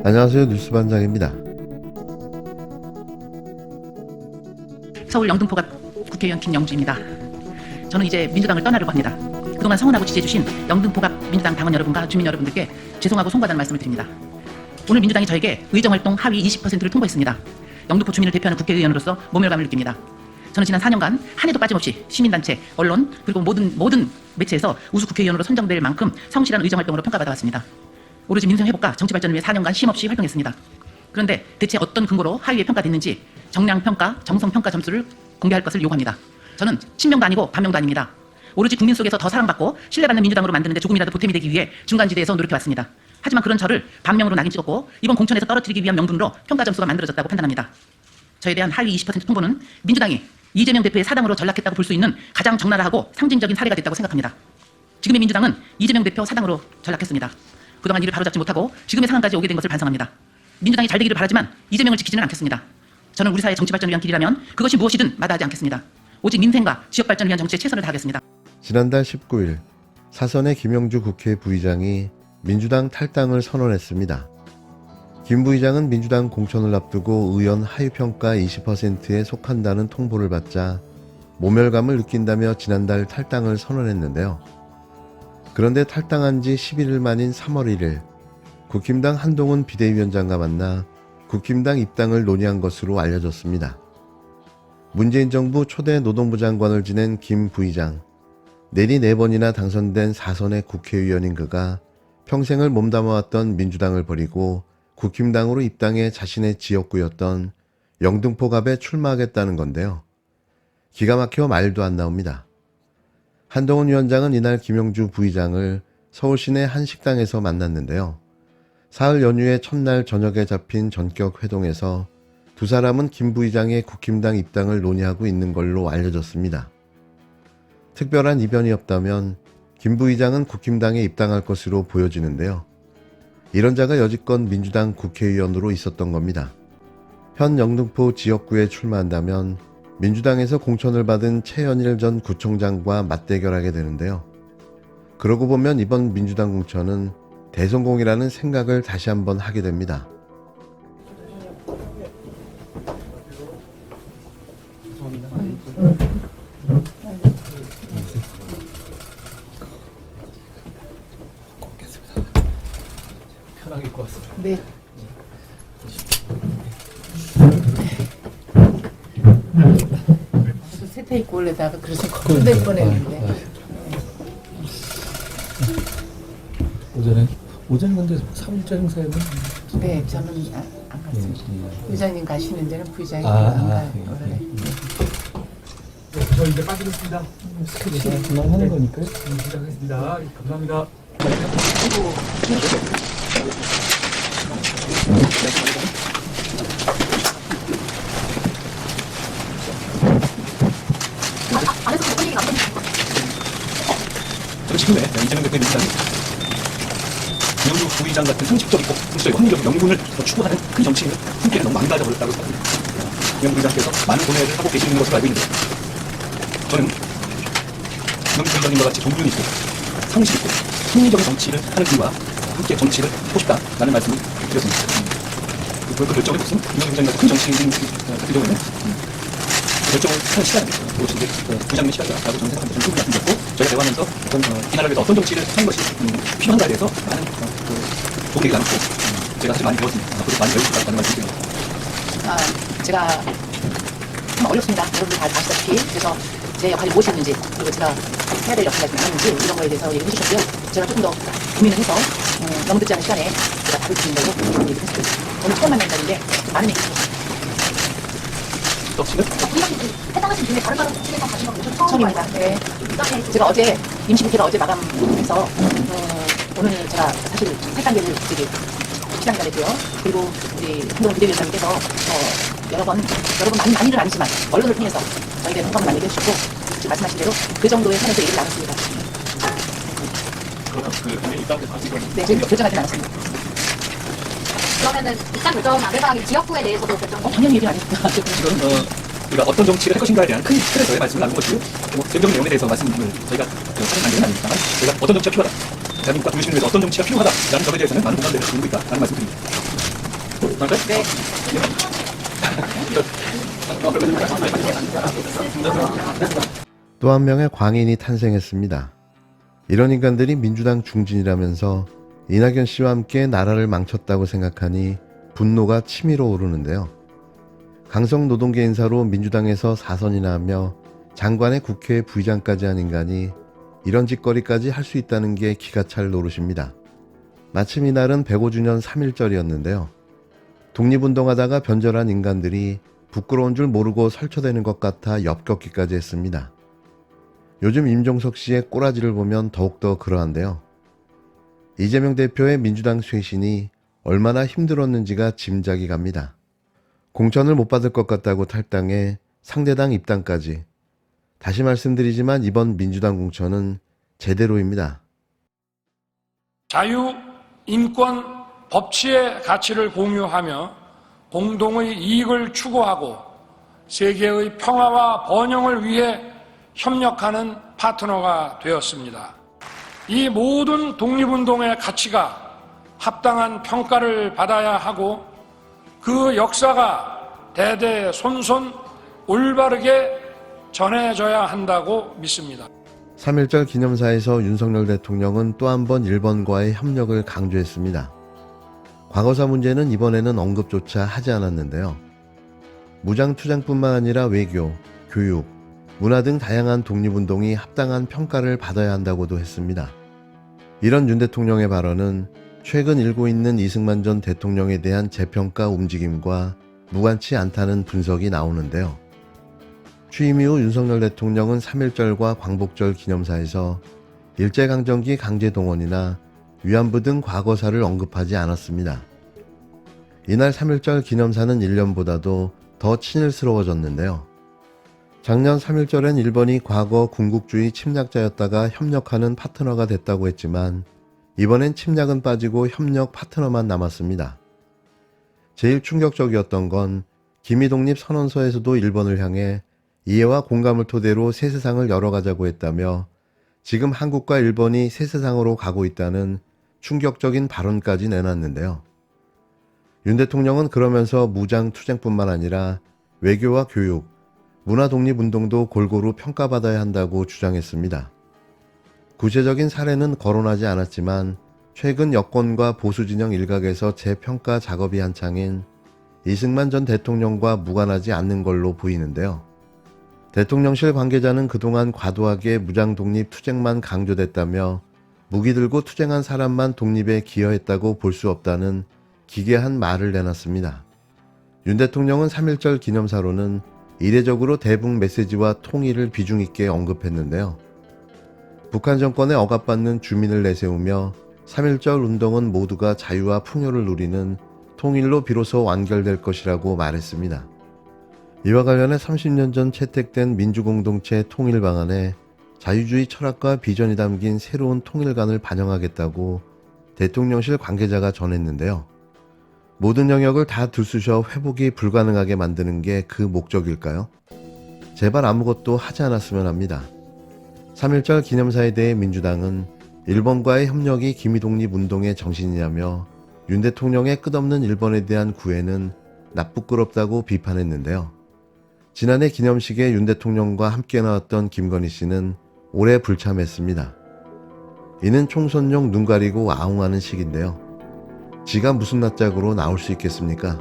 안녕하세요. 뉴스반장입니다. 서울 영등포갑 국회의원 김영주입니다. 저는 이제 민주당을 떠나려고 합니다. 그동안 성원하고 지지해주신 영등포갑 민주당 당원 여러분과 주민 여러분들께 죄송하고 송구하다는 말씀을 드립니다. 오늘 민주당이 저에게 의정활동 하위 20%를 통보했습니다. 영등포 주민을 대표하는 국회의원으로서 모멸감을 느낍니다. 저는 지난 4년간 한 해도 빠짐없이 시민단체, 언론, 그리고 모든 매체에서 우수 국회의원으로 선정될 만큼 성실한 의정활동으로 평가받아왔습니다. 오로지 민생 회복과 정치 발전을 위해 4년간 쉼없이 활동했습니다. 그런데 대체 어떤 근거로 하위에 평가됐는지 정량평가, 정성평가 점수를 공개할 것을 요구합니다. 저는 친명도 아니고 반명도 아닙니다. 오로지 국민 속에서 더 사랑받고 신뢰받는 민주당으로 만드는데 조금이라도 보탬이 되기 위해 중간지대에서 노력해왔습니다. 하지만 그런 저를 반명으로 낙인 찍었고 이번 공천에서 떨어뜨리기 위한 명분으로 평가 점수가 만들어졌다고 판단합니다. 저에 대한 하위 20% 통보는 민주당이 이재명 대표의 사당으로 전락했다고 볼 수 있는 가장 적나라하고 상징적인 사례가 됐다고 생각합니다. 지금의 민주당은 이재명 대표 사당으로 전락했습니다. 그동안 이를 바로잡지 못하고 지금의 상황까지 오게 된 것을 반성합니다. 민주당이 잘 되기를 바라지만 이재명을 지키지는 않겠습니다. 저는 우리 사회 정치 발전을 위한 길이라면 그것이 무엇이든 마다하지 않겠습니다. 오직 민생과 지역 발전을 위한 정치에 최선을 다하겠습니다. 지난달 19일 사선의 김영주 국회 부의장이 민주당 탈당을 선언했습니다. 김 부의장은 민주당 공천을 앞두고 의원 하위평가 20%에 속한다는 통보를 받자 모멸감을 느낀다며 지난달 탈당을 선언했는데요. 그런데 탈당한 지 11일 만인 3월 1일 국힘당 한동훈 비대위원장과 만나 국힘당 입당을 논의한 것으로 알려졌습니다. 문재인 정부 초대 노동부 장관을 지낸 김 부의장, 내리 4번이나 당선된 사선의 국회의원인 그가 평생을 몸담아왔던 민주당을 버리고 국힘당으로 입당해 자신의 지역구였던 영등포갑에 출마하겠다는 건데요. 기가 막혀 말도 안 나옵니다. 한동훈 위원장은 이날 김영주 부의장을 서울 시내 한 식당에서 만났는데요. 사흘 연휴의 첫날 저녁에 잡힌 전격 회동에서 두 사람은 김 부의장의 국힘당 입당을 논의하고 있는 걸로 알려졌습니다. 특별한 이변이 없다면 김 부의장은 국힘당에 입당할 것으로 보여지는데요. 이런 자가 여지껏 민주당 국회의원으로 있었던 겁니다. 현 영등포 지역구에 출마한다면 민주당에서 공천을 받은 최연일 전 구청장과 맞대결하게 되는데요. 그러고 보면 이번 민주당 공천은 대성공이라는 생각을 다시 한번 하게 됩니다. 편하게 입고 왔습니다. 네. 세태 입고 올래다가 그래서 걱정될 뻔했는데. 오전에 근데 사무자 행사에는 네, 저는 안 갔습니다. 부의장님 가시는 데는 부의장이 안 가요. 원래. 저 이제 빠지겠습니다. 스케줄 그만 하는 거니까요. 시작하겠습니다. 감사합니다. 저는 지금의 이재명 대표의 민주당이 김영주 부의장 같은 상식적이고 확률적인 명분을 추구하는 큰 정치인을 함께는 너무 망가져버렸다고 생각합니다. 김영주 부의장께서 많은 고뇌를 하고 계시는 것으로 알고 있는데 저는 김영주 부의장님과 같이 존중 있고 상식 있고 합리적인 정치를 하는 분과 함께 정치를 하고 싶다라는 말씀을 드렸습니다. 그 결정을 무슨 김영주 부의장 같은 큰 정치인 같은 경우에는 결정을 하는 시간이 그것이 이제 부장의 시간이라고 저는 생각합니다. 저는 충분히 말씀드렸고 저희가 대화하면서 이 나라를 위해서 어떤 정치를 하는 것이 필요한가에 대해서 많은 도움이 되지 않고 제가 사실 많이 배웠습니다. 앞으로 많이 배울 수 있다는 말씀드립니다. 제가 좀 어렵습니다. 여러분들 다 아시다시피. 그래서 제 역할이 무엇이었는지 그리고 제가 해야 될 역할이 많았는지 이런 거에 대해서 얘기해 주셨고요. 제가 조금 더 고민을 해서 너무 늦지 않은 시간에 제가 답을 드리는 걸로 얘기를 했습니다. 오늘 처음 만난 자리인데 많은 얘기 해주셨습니다. 해당하신 분에 다른 다른 국회에서 가신 건 오늘 처음입니다. 네. 제가 어제 임시국회가 어제 마감해서 오늘 제가 사실 탈당계를 되게 시장가 됐고요. 그리고 우리 한동훈 비대위원장님께서 여러 번 많이는 아니지만 언론을 통해서 저희에 대한 공감을 많이 해주셨고 지금 말씀하신 대로 그 정도의 선에서 얘기를 나눴습니다. 네, 지금 결정하진 않았습니다. 그러면은 입장 결정 안 해서 지역구에 대해서도 결정. 당연히 얘기는 아닙니다. 지금 우리가 어떤 정치를 할 것인가에 대한 큰 틀에서의 말씀을 나눈 것이고 정적 내용에 대해서 말씀을 저희가 하는 단계는 아닙니다만 저희가 어떤 정치가 필요하다 대한민국과 중심을 위해서 어떤 정치가 필요하다라는 점에 대해서는 많은 공감대를 가지고 있다라는 말씀드립니다. 네. 또 한 명의 광인이 탄생했습니다. 이런 인간들이 민주당 중진이라면서 이낙연 씨와 함께 나라를 망쳤다고 생각하니 분노가 치밀어 오르는데요. 강성 노동계 인사로 민주당에서 4선이나 하며 장관의 국회 부의장까지 한 인간이 이런 짓거리까지 할 수 있다는 게 기가 찰 노릇입니다. 마침 이날은 105주년 3.1절이었는데요. 독립운동하다가 변절한 인간들이 부끄러운 줄 모르고 설쳐대는 것 같아 엽격기까지 했습니다. 요즘 임종석 씨의 꼬라지를 보면 더욱더 그러한데요. 이재명 대표의 민주당 쇄신이 얼마나 힘들었는지가 짐작이 갑니다. 공천을 못 받을 것 같다고 탈당해 상대당 입당까지. 다시 말씀드리지만 이번 민주당 공천은 제대로입니다. 자유, 인권, 법치의 가치를 공유하며 공동의 이익을 추구하고 세계의 평화와 번영을 위해 협력하는 파트너가 되었습니다. 이 모든 독립운동의 가치가 합당한 평가를 받아야 하고 그 역사가 대대손손 올바르게 전해져야 한다고 믿습니다. 3.1절 기념사에서 윤석열 대통령은 또 한 번 일본과의 협력을 강조했습니다. 과거사 문제는 이번에는 언급조차 하지 않았는데요. 무장투쟁뿐만 아니라 외교, 교육, 문화 등 다양한 독립운동이 합당한 평가를 받아야 한다고도 했습니다. 이런 윤 대통령의 발언은 최근 일고 있는 이승만 전 대통령에 대한 재평가 움직임과 무관치 않다는 분석이 나오는데요. 취임 이후 윤석열 대통령은 3.1절과 광복절 기념사에서 일제강점기 강제동원이나 위안부 등 과거사를 언급하지 않았습니다. 이날 3.1절 기념사는 1년보다도 더 친일스러워졌는데요. 작년 3.1절엔 일본이 과거 군국주의 침략자였다가 협력하는 파트너가 됐다고 했지만 이번엔 침략은 빠지고 협력 파트너만 남았습니다. 제일 충격적이었던 건 기미독립 선언서에서도 일본을 향해 이해와 공감을 토대로 새 세상을 열어가자고 했다며 지금 한국과 일본이 새 세상으로 가고 있다는 충격적인 발언까지 내놨는데요. 윤 대통령은 그러면서 무장투쟁뿐만 아니라 외교와 교육, 문화독립운동도 골고루 평가받아야 한다고 주장했습니다. 구체적인 사례는 거론하지 않았지만 최근 여권과 보수진영 일각에서 재평가 작업이 한창인 이승만 전 대통령과 무관하지 않는 걸로 보이는데요. 대통령실 관계자는 그동안 과도하게 무장독립 투쟁만 강조됐다며 무기 들고 투쟁한 사람만 독립에 기여했다고 볼 수 없다는 기괴한 말을 내놨습니다. 윤 대통령은 3.1절 기념사로는 이례적으로 대북 메시지와 통일을 비중 있게 언급했는데요. 북한 정권에 억압받는 주민을 내세우며 3.1절 운동은 모두가 자유와 풍요를 누리는 통일로 비로소 완결될 것이라고 말했습니다. 이와 관련해 30년 전 채택된 민주공동체 통일 방안에 자유주의 철학과 비전이 담긴 새로운 통일관을 반영하겠다고 대통령실 관계자가 전했는데요. 모든 영역을 다 들쑤셔 회복이 불가능하게 만드는 게 그 목적일까요? 제발 아무것도 하지 않았으면 합니다. 3.1절 기념사에 대해 민주당은 일본과의 협력이 기미독립운동의 정신이냐며 윤 대통령의 끝없는 일본에 대한 구애는 나쁘끄럽다고 비판했는데요. 지난해 기념식에 윤 대통령과 함께 나왔던 김건희 씨는 오래 불참했습니다. 이는 총선용 눈 가리고 아웅하는 식인데요. 지가 무슨 낯짝으로 나올 수 있겠습니까?